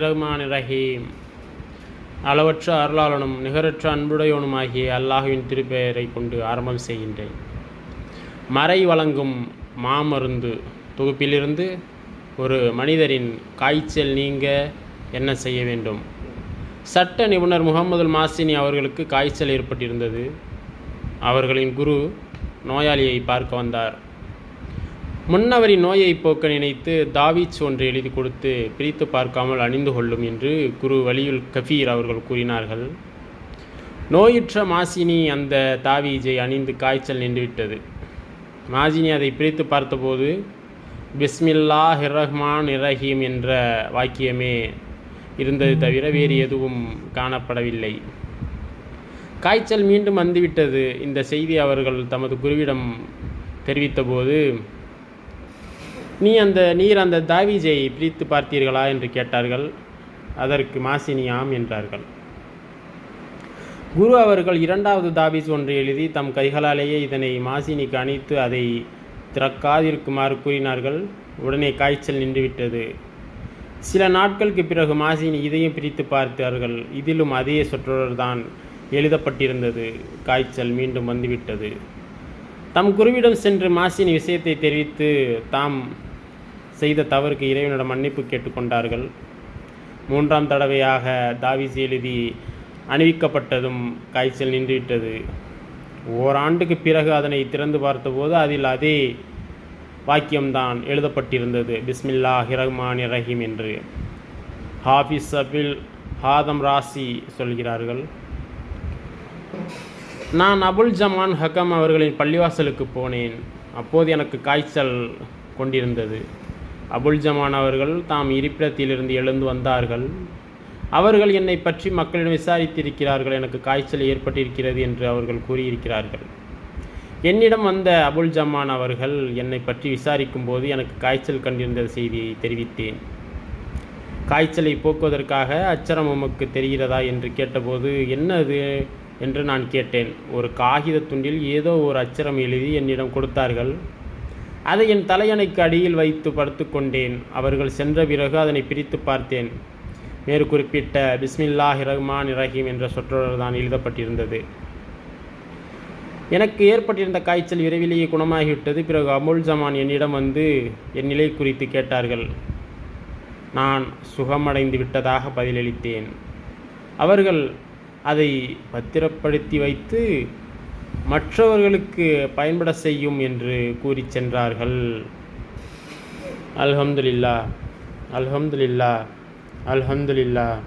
ரஹ்மான் ரஹீம். அளவற்ற அருளாளனும் நிகரற்ற அன்புடையவனுமாகிய அல்லாஹுவின் திருப்பெயரை கொண்டு ஆரம்பம் செய்கின்றேன். மறை வழங்கும் மாமருந்து தொகுப்பிலிருந்து ஒரு மனிதரின் காய்ச்சல் நீங்க என்ன செய்ய வேண்டும். சட்ட நிபுணர் முகமதுல் மாசினி அவர்களுக்கு காய்ச்சல் ஏற்பட்டிருந்தது. அவர்களின் குரு நோயாளியை பார்க்க வந்தார். முன்னவரின் நோயை போக்க நினைத்து தாவீச் ஒன்று எழுதி கொடுத்து பிரித்து பார்க்காமல் அணிந்து கொள்ளும் என்று குரு வலியுல் கஃபீர் அவர்கள் கூறினார்கள். நோயுற்ற மாசினி அந்த தாவீஜை அணிந்து காய்ச்சல் நின்றுவிட்டது. மாசினி அதை பிரித்து பார்த்தபோது பிஸ்மில்லாஹிர் ரஹ்மானிர் ரஹீம் என்ற வாக்கியமே இருந்தது தவிர வேறு எதுவும் காணப்படவில்லை. காய்ச்சல் மீண்டும் வந்துவிட்டது. இந்த செய்தி அவர்கள் தமது குருவிடம் தெரிவித்தபோது, நீர் அந்த தாவீஜை பிரித்து பார்த்தீர்களா என்று கேட்டார்கள். அதற்கு மாசினி ஆம் என்றார்கள். குரு அவர்கள் இரண்டாவது தாவீஸ் ஒன்று எழுதி தம் கைகளாலேயே இதனை மாசினிக்கு அணித்து அதை திறக்காதிருக்குமாறு கூறினார்கள். உடனே காய்ச்சல் நின்றுவிட்டது. சில நாட்களுக்கு பிறகு மாசினி இதையும் பிரித்து பார்த்தார்கள். இதிலும் அதே சொற்றொடர்தான் எழுதப்பட்டிருந்தது. காய்ச்சல் மீண்டும் வந்துவிட்டது. தம் குருவிடம் சென்று மாசினி விஷயத்தை தெரிவித்து தாம் செய்த தவறுக்கு இறைவனிடம் மன்னிப்பு கேட்டுக்கொண்டார்கள். மூன்றாம் தடவையாக தாவீஸ் எழுதி அணிவிக்கப்பட்டதும் காய்ச்சல் நின்றுவிட்டது. ஓராண்டுக்கு பிறகு அதனை திறந்து பார்த்தபோது அதில் அதே வாக்கியம்தான் எழுதப்பட்டிருந்தது, பிஸ்மில்லாஹிர் ரஹ்மானிர் ரஹீம் என்று. ஹாஃபிஸ் அபில் ஹாதம் ராசி சொல்கிறார்கள், நான் அபுல் ஜமான் ஹக்கம் அவர்களின் பள்ளிவாசலுக்கு போனேன். அப்போது எனக்கு காய்ச்சல் கொண்டிருந்தது. அபுல் ஜமான் அவர்கள் தாம் இருப்பிடத்திலிருந்து எழுந்து வந்தார்கள். அவர்கள் என்னை பற்றி மக்களிடம் விசாரித்திருக்கிறார்கள். எனக்கு காய்ச்சல் ஏற்பட்டிருக்கிறது என்று அவர்கள் கூறியிருக்கிறார்கள். என்னிடம் வந்த அபுல் ஜமான் அவர்கள் என்னை பற்றி விசாரிக்கும் போது எனக்கு காய்ச்சல் கண்டிருந்த செய்தியை தெரிவித்தேன். காய்ச்சலை போக்குவதற்காக அச்சரம் உமக்கு தெரிகிறதா என்று கேட்டபோது என்ன அது என்று நான் கேட்டேன். ஒரு காகித துண்டில் ஏதோ ஒரு அச்சரம் எழுதி என்னிடம் கொடுத்தார்கள். அதை என் தலையணைக்கு அடியில் வைத்து படுத்து கொண்டேன். அவர்கள் சென்ற பிறகு அதனை பிரித்து பார்த்தேன். வேறு குறிப்பிட்ட பிஸ்மில்லாஹிர் ரஹ்மானிர் ரஹீம் என்ற சொற்றொடர் தான் எழுதப்பட்டிருந்தது. எனக்கு ஏற்பட்டிருந்த காய்ச்சல் விரைவிலேயே குணமாகிவிட்டது. பிறகு அபுல் ஜமான் என்னிடம் வந்து என் நிலை குறித்து கேட்டார்கள். நான் சுகமடைந்து விட்டதாக பதிலளித்தேன். அவர்கள் அதை பத்திரப்படுத்தி வைத்து மற்றவர்களுக்கு பயன்பட செய்யும் என்று கூறி சென்றார்கள். அல்ஹம்துலில்லாஹ், அல்ஹம்துலில்லாஹ், அல்ஹம்துலில்லாஹ்.